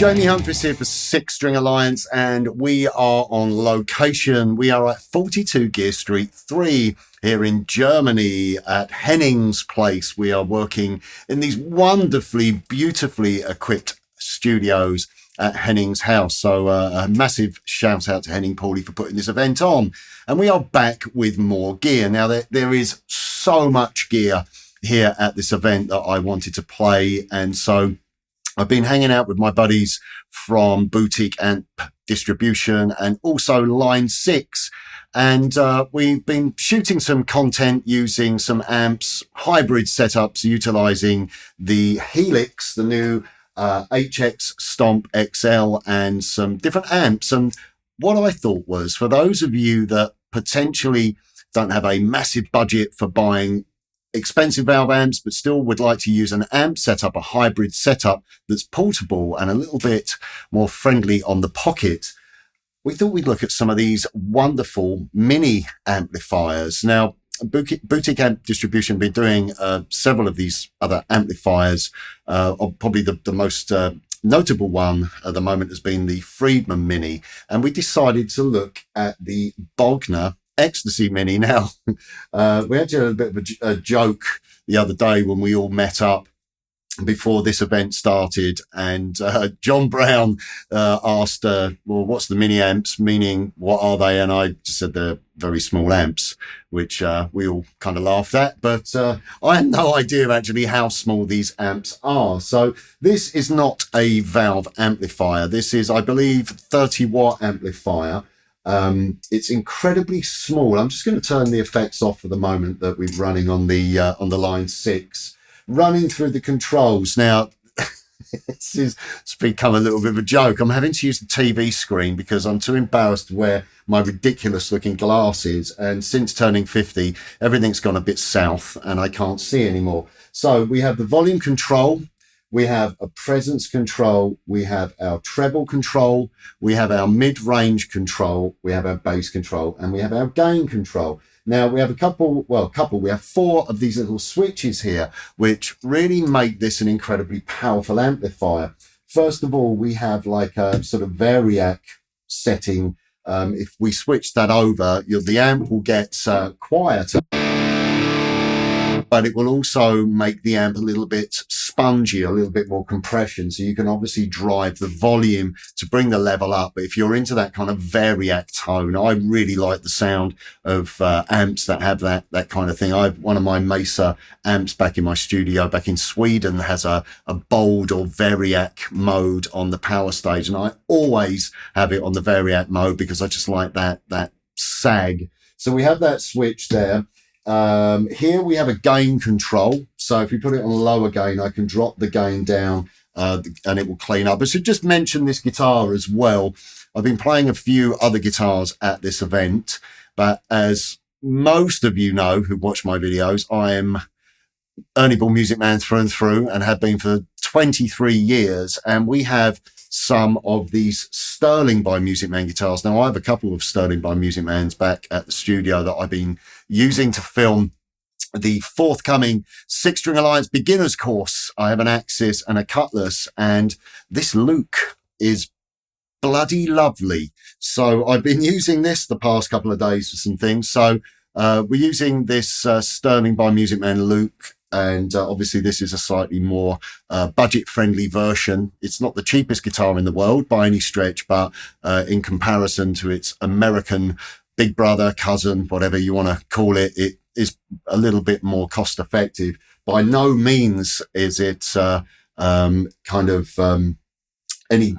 Jamie Humphries here for Six String Alliance, and we are on location. We are at 42 Gear Street 3 here in Germany at Henning's place. We are working in these wonderfully, beautifully equipped studios at Henning's house. So a massive shout out to Henning Pauly for putting this event on. And we are back with more gear. Now, there is so much gear here at this event that I wanted to play, and so I've been hanging out with my buddies from Boutique Amp Distribution and also Line 6. And we've been shooting some content using some amps, hybrid setups, utilizing the Helix, the new HX Stomp XL, and some different amps. And what I thought was, for those of you that potentially don't have a massive budget for buying expensive valve amps, but still would like to use an amp setup, a hybrid setup that's portable and a little bit more friendly on the pocket, we thought we'd look at some of these wonderful mini amplifiers. Now, Boutique Amp Distribution been doing several of these other amplifiers. Probably the most notable one at the moment has been the Friedman Mini, and we decided to look at the Bogner Ecstasy Mini. Now, we actually had a bit of a joke the other day when we all met up before this event started, and John Brown asked, well, what's the mini amps, meaning what are they? And I just said they're very small amps, which we all kind of laughed at, but I had no idea actually how small these amps are. So this is not a valve amplifier. This is, I believe, 30-watt amplifier. It's incredibly small. I'm just going to turn the effects off for the moment that we're running on the Line 6. Running through the controls. Now, it's become a little bit of a joke. I'm having to use the TV screen because I'm too embarrassed to wear my ridiculous looking glasses. And since turning 50, everything's gone a bit south and I can't see anymore. So we have the volume control. We have a presence control, we have our treble control, we have our mid-range control, we have our bass control, and we have our gain control. Now, we have we have 4 of these little switches here, which really make this an incredibly powerful amplifier. First of all, we have like a sort of variac setting. If we switch that over, the amp will get quieter, but it will also make the amp a little bit spongy, a little bit more compression. So you can obviously drive the volume to bring the level up. But if you're into that kind of variac tone, I really like the sound of amps that have that kind of thing. One of my Mesa amps back in my studio back in Sweden has a bold or variac mode on the power stage. And I always have it on the variac mode because I just like that sag. So we have that switch there. Here we have a gain control. So if you put it on lower gain, I can drop the gain down and it will clean up. I should just mention this guitar as well. I've been playing a few other guitars at this event, but as most of you know who watch my videos, I am Ernie Ball Music Man through and through and have been for 23 years. And we have some of these Sterling by Music Man guitars. Now, I have a couple of Sterling by Music Mans back at the studio that I've been using to film the forthcoming Six String Alliance beginners course. I have an Axis and a Cutlass, and this Luke is bloody lovely. So I've been using this the past couple of days for some things. So we're using this Sterling by Music Man Luke. And obviously this is a slightly more budget-friendly version. It's not the cheapest guitar in the world by any stretch, but in comparison to its American big brother, cousin, whatever you want to call it, it is a little bit more cost-effective. By no means is it any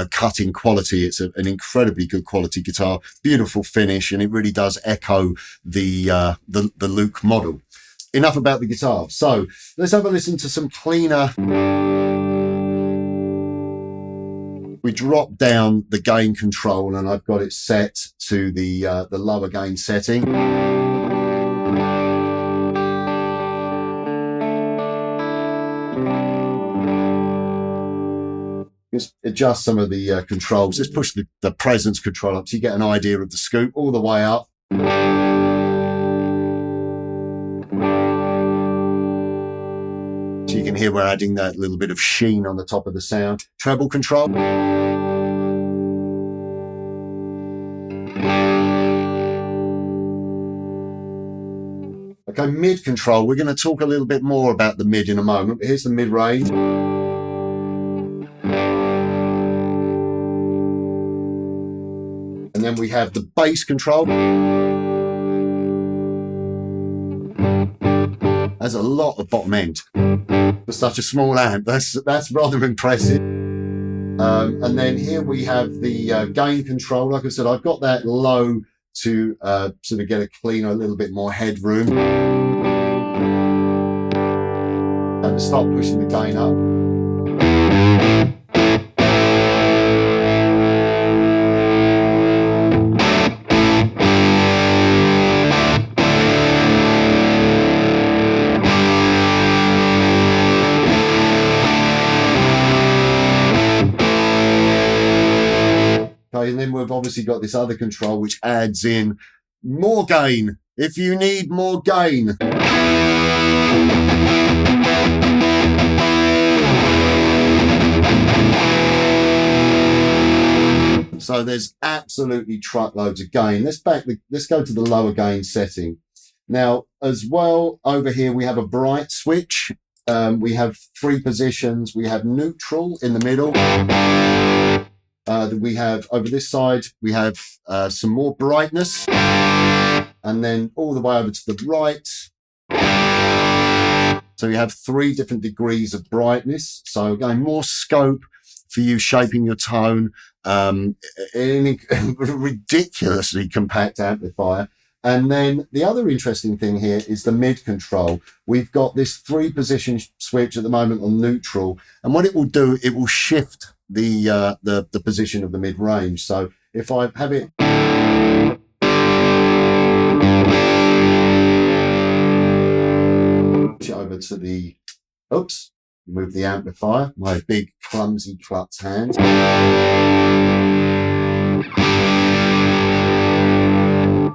cutting quality. It's an incredibly good quality guitar, beautiful finish, and it really does echo the Luke model. Enough about the guitar. So let's have a listen to some cleaner. We drop down the gain control and I've got it set to the lower gain setting. Just adjust some of the controls. Let's push the presence control up so you get an idea of the scoop all the way up. So you can here we're adding that little bit of sheen on the top of the sound. Treble control. Okay, mid control. We're going to talk a little bit more about the mid in a moment, but here's the mid range. And then we have the bass control. Has a lot of bottom end for such a small amp. That's rather impressive. And then here we have the gain control. Like I said, I've got that low to sort of get a cleaner, a little bit more headroom. And to start pushing the gain up. Okay, and then we've obviously got this other control which adds in more gain if you need more gain. So there's absolutely truckloads of gain. Let's go to the lower gain setting. Now, as well, over here we have a bright switch. We have 3 positions. We have neutral in the middle. We have over this side, we have some more brightness, and then all the way over to the right. So you have 3 different degrees of brightness. So again, more scope for you shaping your tone. In a ridiculously compact amplifier. And then the other interesting thing here is the mid control. We've got this 3-position switch at the moment on neutral, and what it will do, it will shift the position of the mid range. So if I have it over to the move the amplifier, my big clumsy klutz hands.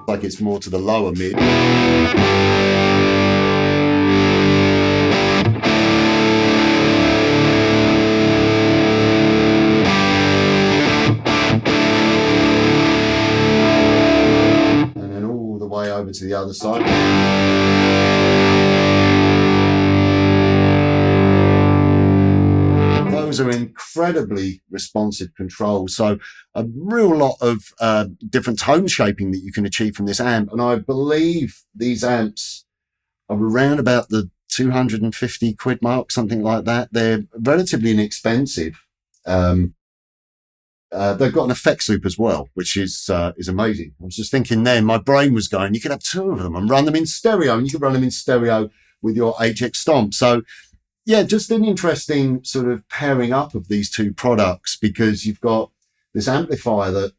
Like it's more to the lower mid. And then all the way over to the other side. Those are incredibly responsive controls. So a real lot of different tone shaping that you can achieve from this amp. And I believe these amps are around about the 250 quid mark, something like that. They're relatively inexpensive. They've got an effects loop as well, which is amazing. I was just thinking then, my brain was going, you could have 2 of them and run them in stereo, and you could run them in stereo with your HX Stomp. So yeah, just an interesting sort of pairing up of these 2 products, because you've got this amplifier that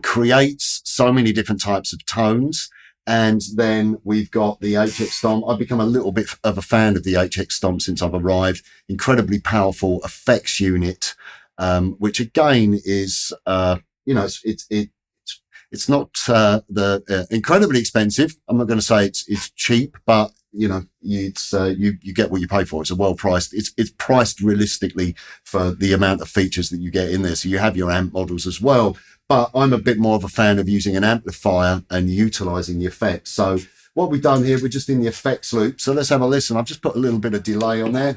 creates so many different types of tones. And then we've got the HX Stomp. I've become a little bit of a fan of the HX Stomp since I've arrived. Incredibly powerful effects unit, which again is, it's not incredibly expensive. I'm not going to say it's cheap, but you get what you pay for. It's a well priced. It's priced realistically for the amount of features that you get in there. So you have your amp models as well. But I'm a bit more of a fan of using an amplifier and utilizing the effects. So what we've done here, we're just in the effects loop. So let's have a listen. I've just put a little bit of delay on there.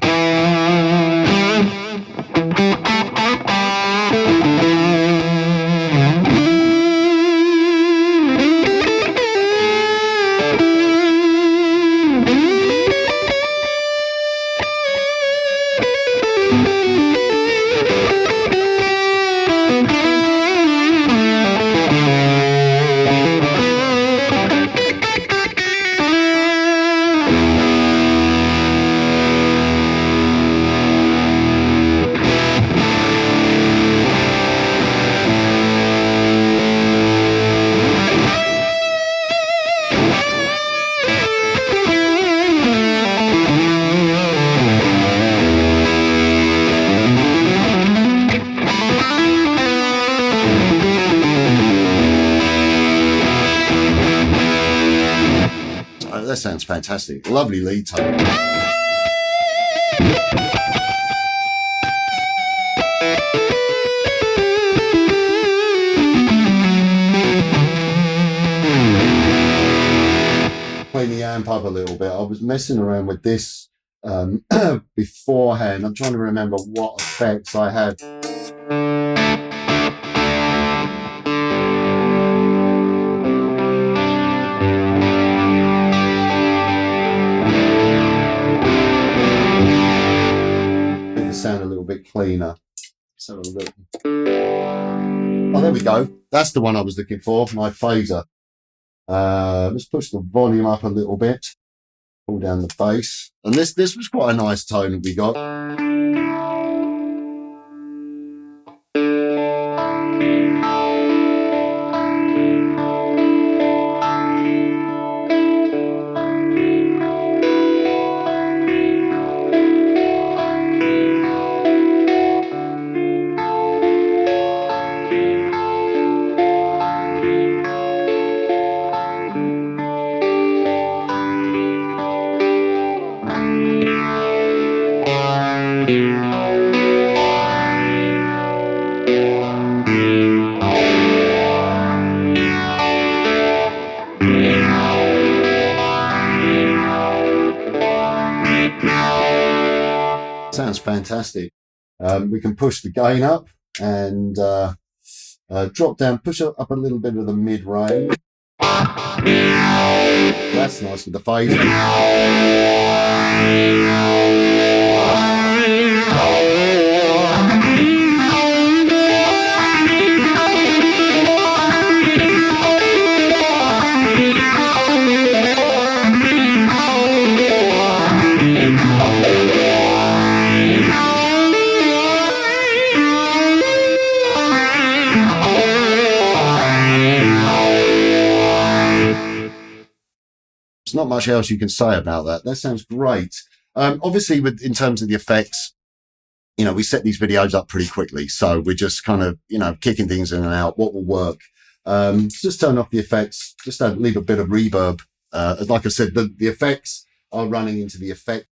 That sounds fantastic. Lovely lead tone. little bit. I was messing around with this beforehand. I'm trying to remember what effects I had. Make the sound a little bit cleaner. Let's have a look. Oh, there we go. That's the one I was looking for, my phaser. Let's push the volume up a little bit. Pull down the bass. And this was quite a nice tone that we got. Sounds fantastic. We can push the gain up and drop down, push up a little bit of the mid range. That's nice with the phaser. There's not much else you can say about that. That sounds great. Obviously, in terms of the effects, you know, we set these videos up pretty quickly. So we're just kind of, you know, kicking things in and out. What will work? Just turn off the effects. Just leave a bit of reverb. Like I said, the effects are running into the effect.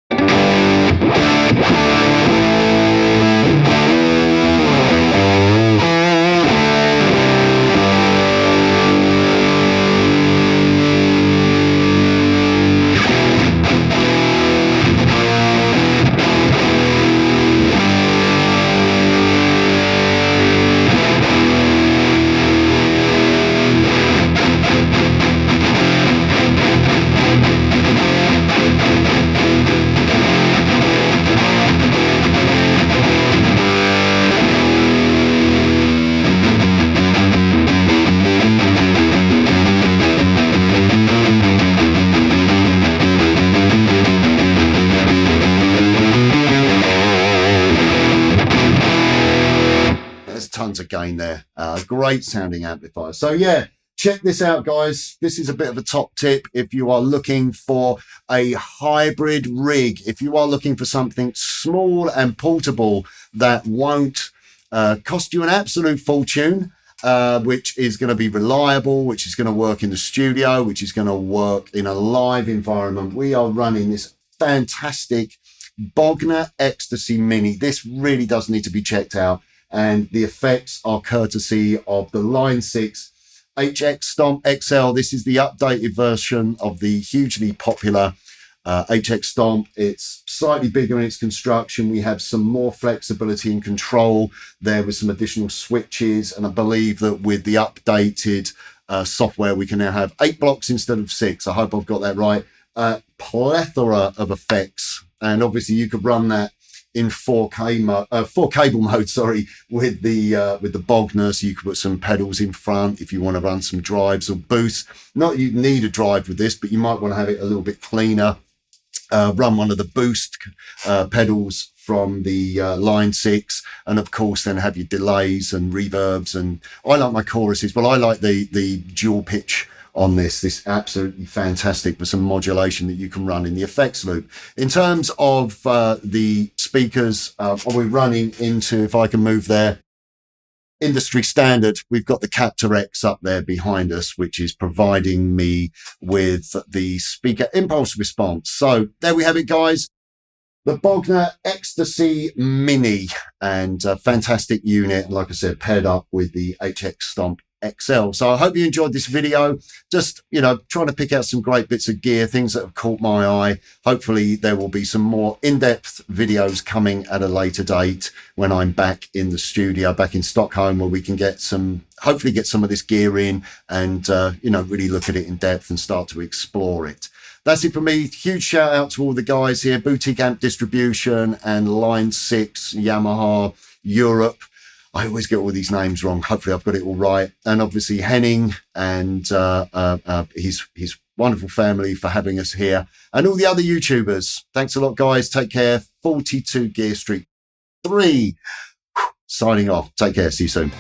Tons of gain there. Great sounding amplifier. So yeah, check this out, guys. This is a bit of a top tip if you are looking for a hybrid rig. If you are looking for something small and portable that won't cost you an absolute fortune, which is going to be reliable, which is going to work in the studio, which is going to work in a live environment, we are running this fantastic Bogner Ecstasy Mini. This really does need to be checked out. And the effects are courtesy of the Line 6 HX Stomp XL. This is the updated version of the hugely popular HX Stomp. It's slightly bigger in its construction. We have some more flexibility and control there with some additional switches. And I believe that with the updated software, we can now have 8 blocks instead of 6. I hope I've got that right. Plethora of effects. And obviously you could run that in 4K mode, 4 cable mode, sorry, with the Bogner. So you could put some pedals in front if you want to run some drives or boosts. Not that you need a drive with this, but you might want to have it a little bit cleaner. Run one of the boost pedals from the Line 6, and of course then have your delays and reverbs. And I like my choruses, but I like the dual pitch on this absolutely fantastic for some modulation that you can run in the effects loop. In terms of the speakers, we're running into, if I can move there, industry standard. We've got the Captor X up there behind us, which is providing me with the speaker impulse response. So there we have it, guys. The Bogner Ecstasy Mini, and a fantastic unit. Like I said, paired up with the HX Stomp XL. So I hope you enjoyed this video. Just, trying to pick out some great bits of gear, things that have caught my eye. Hopefully there will be some more in-depth videos coming at a later date when I'm back in the studio, back in Stockholm, where we can hopefully get some of this gear in and, really look at it in depth and start to explore it. That's it from me. Huge shout out to all the guys here, Boutique Amp Distribution and Line 6, Yamaha, Europe. I always get all these names wrong. Hopefully I've got it all right. And obviously Henning and his wonderful family for having us here. And all the other YouTubers. Thanks a lot, guys. Take care. 42 Gear Street 3. Signing off. Take care. See you soon.